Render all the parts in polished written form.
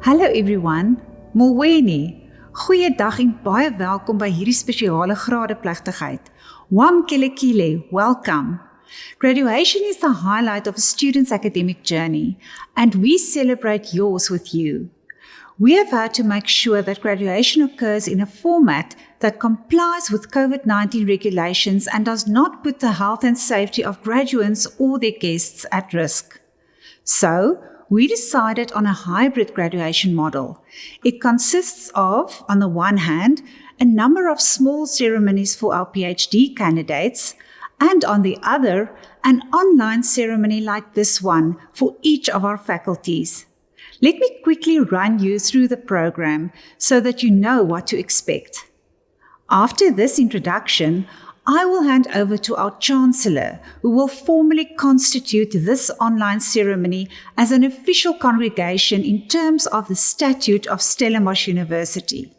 Hallo everyone, Molweni. Goeiedag en baie welkom by hierdie spesiale gradeplegtigheid. Wam Kelekile, welcome. Graduation is the highlight of a student's academic journey, and we celebrate yours with you. We have had to make sure that graduation occurs in a format that complies with COVID-19 regulations and does not put the health and safety of graduates or their guests at risk. So, we decided on a hybrid graduation model. It consists of, on the one hand, a number of small ceremonies for our PhD candidates, and on the other, an online ceremony like this one for each of our faculties. Let me quickly run you through the program so that you know what to expect. After this introduction, I will hand over to our Chancellor, who will formally constitute this online ceremony as an official congregation in terms of the Statute of Stellenbosch University.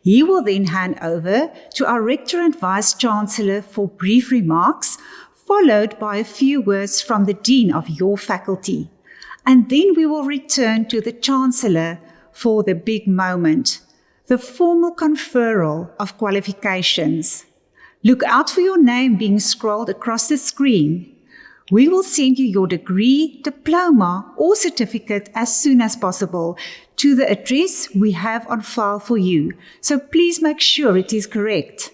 He will then hand over to our Rector and Vice-Chancellor for brief remarks, followed by a few words from the Dean of your faculty. And then we will return to the Chancellor for the big moment, the formal conferral of qualifications. Look out for your name being scrolled across the screen. We will send you your degree, diploma, or certificate as soon as possible to the address we have on file for you, so please make sure it is correct.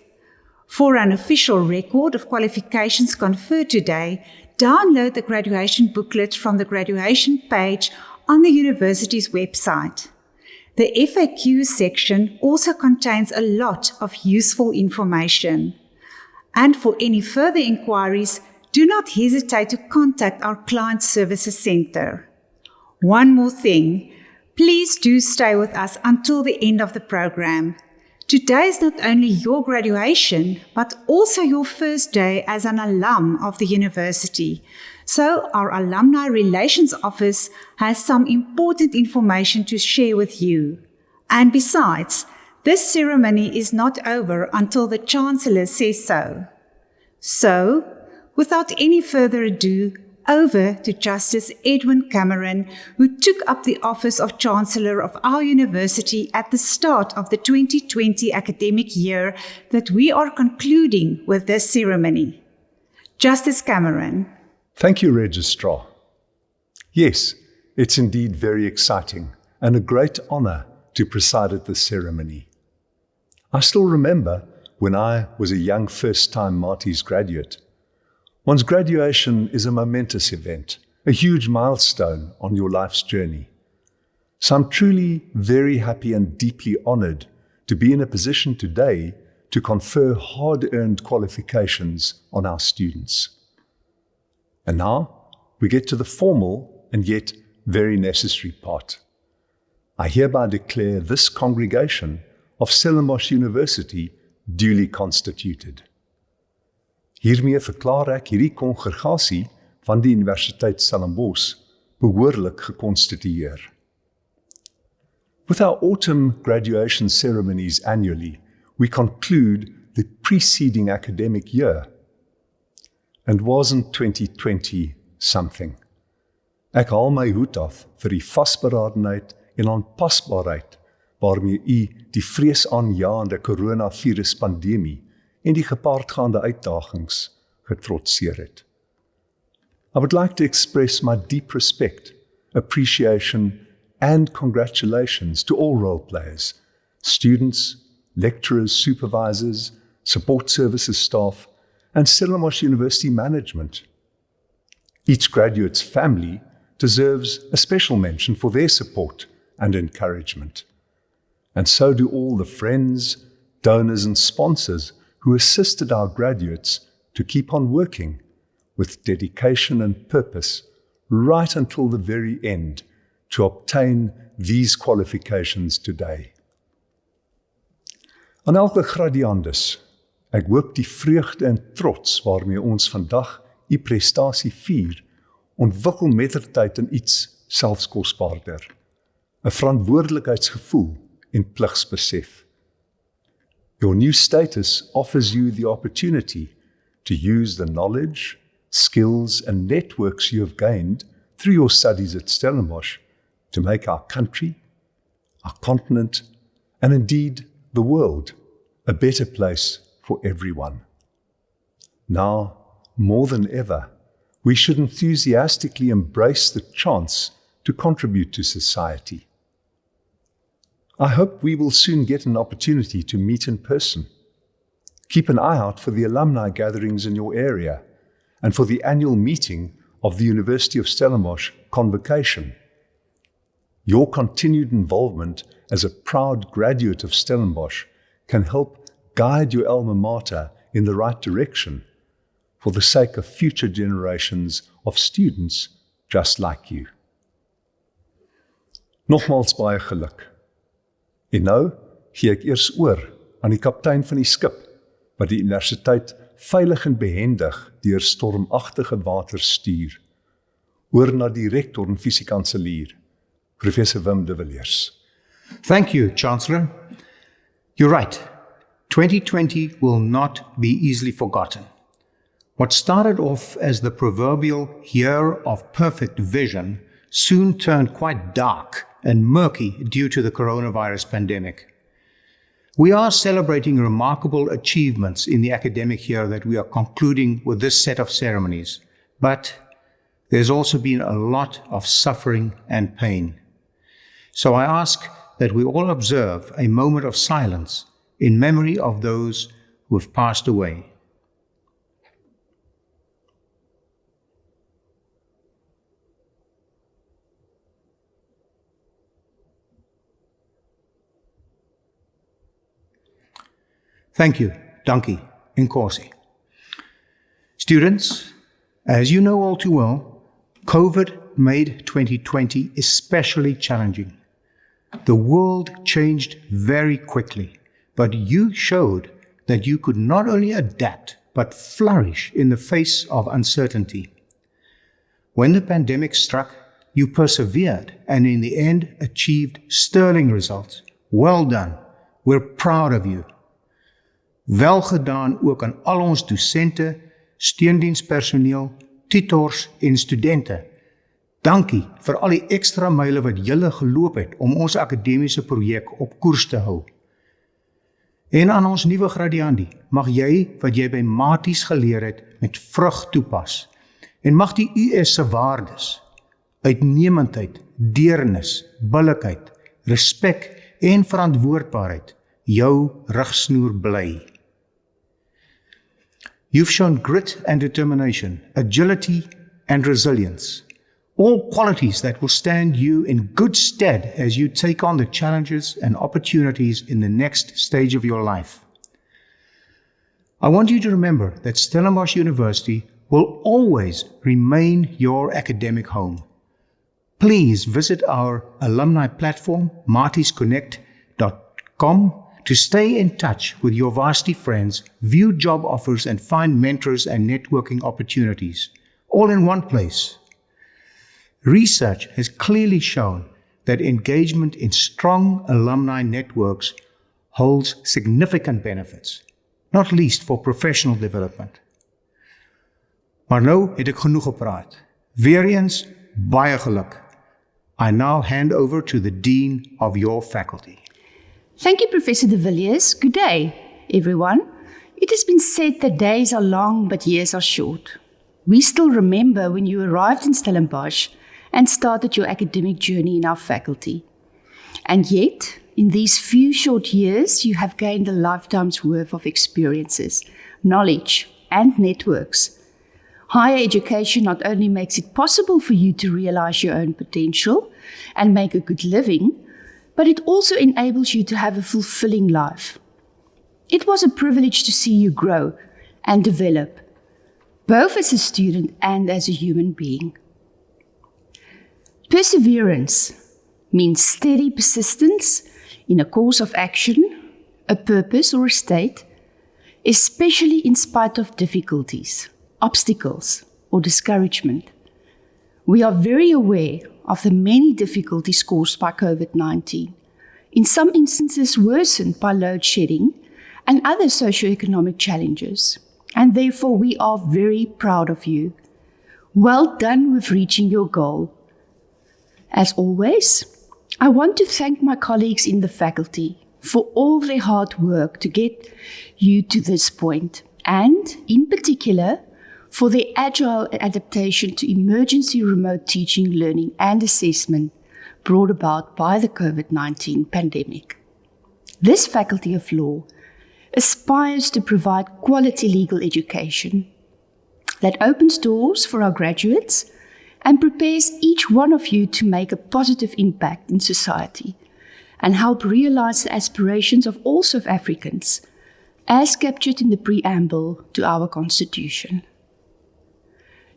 For an official record of qualifications conferred today, download the graduation booklet from the graduation page on the university's website. The FAQ section also contains a lot of useful information. And for any further inquiries, do not hesitate to contact our Client Services Center. One more thing, please do stay with us until the end of the program. Today is not only your graduation, but also your first day as an alum of the university. So our Alumni Relations Office has some important information to share with you. And besides, this ceremony is not over until the Chancellor says so. So, without any further ado, over to Justice Edwin Cameron, who took up the office of Chancellor of our university at the start of the 2020 academic year that we are concluding with this ceremony. Justice Cameron. Thank you, Registrar. Yes, it's indeed very exciting and a great honor to preside at this ceremony. I still remember when I was a young first-time Marties graduate. One's graduation is a momentous event, a huge milestone on your life's journey. So I'm truly very happy and deeply honored to be in a position today to confer hard-earned qualifications on our students. And now we get to the formal and yet very necessary part. I hereby declare this congregation of Stellenbosch University duly constituted. Hiermee verklaar ek hierdie kongregasie van die Universiteit Stellenbosch behoorlik gekonstitueer. With our autumn graduation ceremonies annually, we conclude the preceding academic year. And wasn't 2020 something? Ek haal my hoed af vir die vasberadenheid en aanpasbaarheid waarmee u die vreesaanjaende coronavirus-pandemie en die gepaardgaande uitdagings getrotseer het. I would like to express my deep respect, appreciation, and congratulations to all role players, students, lecturers, supervisors, support services staff, and Stellenbosch University management. Each graduate's family deserves a special mention for their support and encouragement. And so do all the friends, donors, and sponsors who assisted our graduates to keep on working with dedication and purpose right until the very end to obtain these qualifications today. Aan elke gradiandus, ek hoop die vreugde en trots waarmee ons vandag u prestasie vier, ontwikkel mettertyd in iets selfs kosbaarder, 'n verantwoordelikheidsgevoel en pligsbesef. Your new status offers you the opportunity to use the knowledge, skills, and networks you have gained through your studies at Stellenbosch to make our country our continent, and indeed the world, a better place for everyone. Now, more than ever, we should enthusiastically embrace the chance to contribute to society. I hope we will soon get an opportunity to meet in person. Keep an eye out for the alumni gatherings in your area and for the annual meeting of the University of Stellenbosch Convocation. Your continued involvement as a proud graduate of Stellenbosch can help guide your alma mater in the right direction for the sake of future generations of students just like you. Nogmaals baie geluk. En nou gee ek eers oor aan die kaptein van die skip wat die universiteit veilig en behendig deur stormagtige waters stuur. Oor na die Rector en Vice-Chancellor, Professor Wim de Villiers. Thank you, Chancellor. You're right. 2020 will not be easily forgotten. What started off as the proverbial year of perfect vision soon turned quite dark and murky due to the coronavirus pandemic. We are celebrating remarkable achievements in the academic year that we are concluding with this set of ceremonies, but there's also been a lot of suffering and pain. So I ask that we all observe a moment of silence in memory of those who have passed away. Thank you, Dankie, Inkosi. Students, as you know all too well, COVID made 2020 especially challenging. The world changed very quickly, but you showed that you could not only adapt, but flourish in the face of uncertainty. When the pandemic struck, you persevered and in the end achieved sterling results. Well done. We're proud of you. Wel gedaan ook aan al ons dosente, steundienspersoneel, tutors en studente. Dankie vir al die ekstra myle wat julle geloop het om ons akademiese projek op koers te hou. En aan ons nuwe gradiandi, mag jy wat jy by Maties geleer het met vrug toepas. En mag die US se waardes, uitnemendheid, deernis, billikheid, respek en verantwoordbaarheid jou rigsnoer bly. You've shown grit and determination, agility and resilience, all qualities that will stand you in good stead as you take on the challenges and opportunities in the next stage of your life. I want you to remember that Stellenbosch University will always remain your academic home. Please visit our alumni platform, martiesconnect.com, to stay in touch with your varsity friends, view job offers, and find mentors and networking opportunities, all in one place. Research has clearly shown that engagement in strong alumni networks holds significant benefits, not least for professional development. Maar nou het ek genoeg gepraat. Weereens, baie geluk. I now hand over to the Dean of your faculty. Thank you, Professor de Villiers. Good day, everyone. It has been said that days are long, but years are short. We still remember when you arrived in Stellenbosch and started your academic journey in our faculty. And yet, in these few short years, you have gained a lifetime's worth of experiences, knowledge, and networks. Higher education not only makes it possible for you to realize your own potential and make a good living, but it also enables you to have a fulfilling life. It was a privilege to see you grow and develop, both as a student and as a human being. Perseverance means steady persistence in a course of action, a purpose or a state, especially in spite of difficulties, obstacles, or discouragement. We are very aware of the many difficulties caused by COVID-19, in some instances worsened by load shedding and other socioeconomic challenges, and therefore we are very proud of you. Well done with reaching your goal. As always, I want to thank my colleagues in the faculty for all their hard work to get you to this point, and in particular, for their agile adaptation to emergency remote teaching, learning, and assessment brought about by the COVID-19 pandemic. This Faculty of Law aspires to provide quality legal education that opens doors for our graduates and prepares each one of you to make a positive impact in society and help realize the aspirations of all South Africans as captured in the preamble to our Constitution.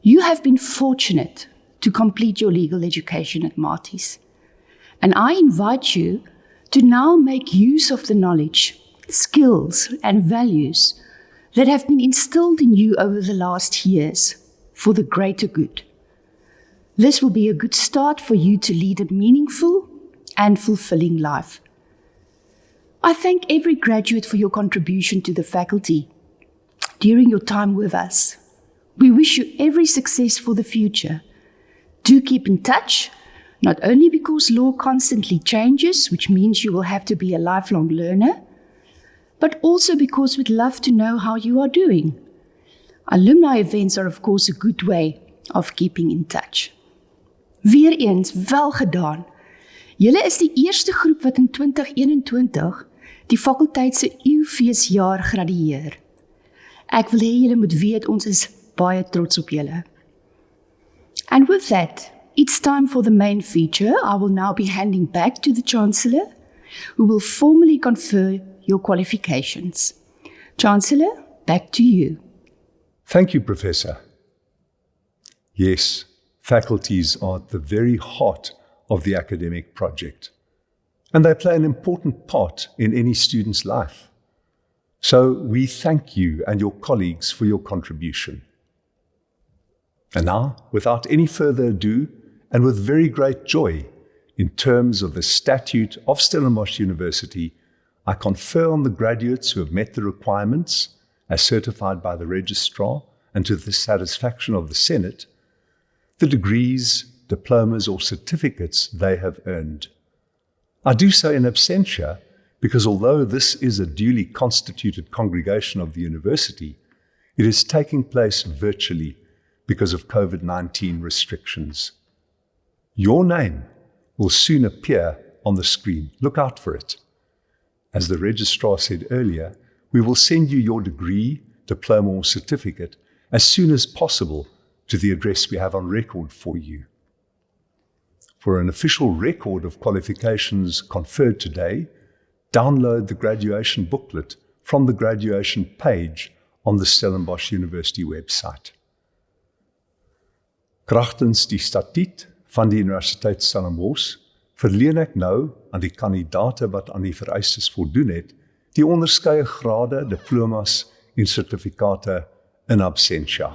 You have been fortunate to complete your legal education at Marties, and I invite you to now make use of the knowledge, skills, and values that have been instilled in you over the last years for the greater good. This will be a good start for you to lead a meaningful and fulfilling life. I thank every graduate for your contribution to the faculty during your time with us. We wish you every success for the future. Do keep in touch, not only because law constantly changes, which means you will have to be a lifelong learner, but also because we'd love to know how you are doing. Alumni events are, of course, a good way of keeping in touch. Weer eens, wel gedaan. Julle is die eerste groep wat in 2021 die fakulteit se eeufeesjaar gradueer. Ek wil hê julle moet weet ons is baie trots op julle. And with that, it's time for the main feature. I will now be handing back to the Chancellor, who will formally confer your qualifications. Chancellor, back to you. Thank you, Professor. Yes, faculties are at the very heart of the academic project, and they play an important part in any student's life. So we thank you and your colleagues for your contribution. And now, without any further ado, and with very great joy, in terms of the Statute of Stellenbosch University, I confer on the graduates who have met the requirements, as certified by the Registrar and to the satisfaction of the Senate, the degrees, diplomas, or certificates they have earned. I do so in absentia because although this is a duly constituted congregation of the university, it is taking place virtually because of COVID-19 restrictions. Your name will soon appear on the screen. Look out for it. As the registrar said earlier, we will send you your degree, diploma, or certificate as soon as possible to the address we have on record for you. For an official record of qualifications conferred today, download the graduation booklet from the graduation page on the Stellenbosch University website. Kragtens die statuut van die Universiteit Stellenbosch verleen ek nou aan die kandidate wat aan die vereistes voldoen het, die onderskeie grade, diplomas en sertifikate in absentia.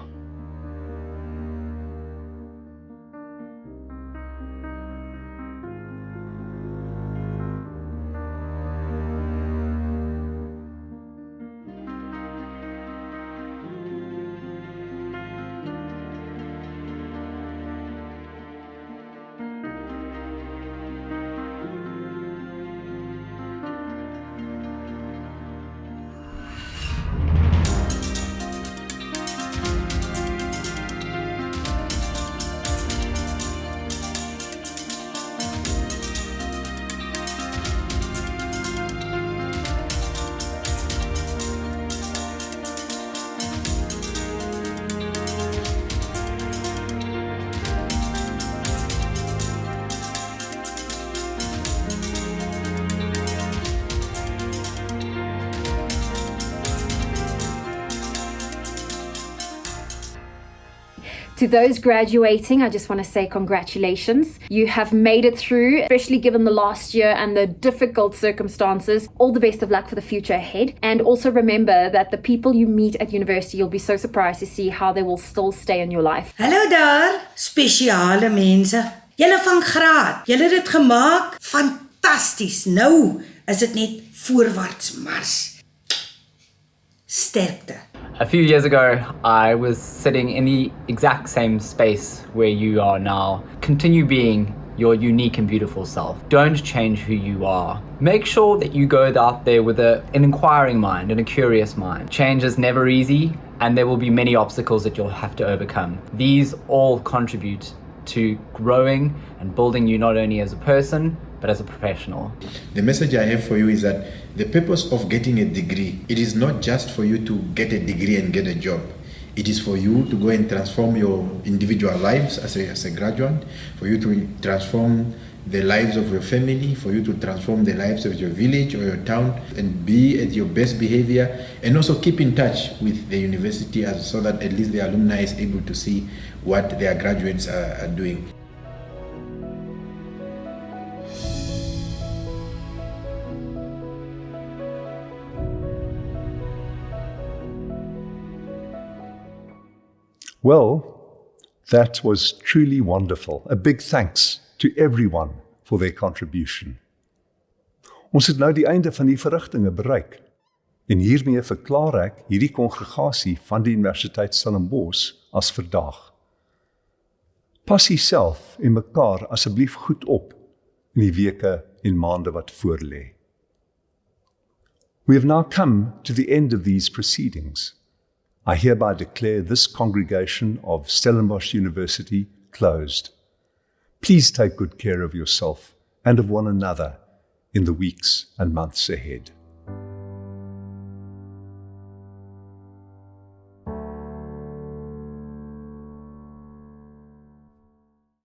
To those graduating, I just want to say congratulations. You have made it through, especially given the last year and the difficult circumstances. All the best of luck for the future ahead. And also remember that the people you meet at university, you'll be so surprised to see how they will still stay in your life. Hallo daar, spesiale mense. Julle van graad, julle het dit gemaak. Fantasties. Nou is dit net voorwaarts mars. Sterkte. A few years ago, I was sitting in the exact same space where you are now. Continue being your unique and beautiful self. Don't change who you are. Make sure that you go out there with an inquiring mind and a curious mind. Change is never easy, and there will be many obstacles that you'll have to overcome. These all contribute to growing and building you not only as a person, but as a professional. The message I have for you is that the purpose of getting a degree, it is not just for you to get a degree and get a job. It is for you to go and transform your individual lives as a graduate, for you to transform the lives of your family, for you to transform the lives of your village or your town, and be at your best behavior, and also keep in touch with the university so that at least the alumni is able to see what their graduates are doing. Well, that was truly wonderful. A big thanks to everyone for their contribution. Ons het nou die einde van die verrigtinge bereik. En hiermee verklaar ek hierdie kongregasie van die Universiteit Stellenbosch as verdaag. Pas jouself en mekaar asseblief goed op in die weke en maande wat voorlê. We have now come to the end of these proceedings. I hereby declare this congregation of Stellenbosch University closed. Please take good care of yourself and of one another in the weeks and months ahead.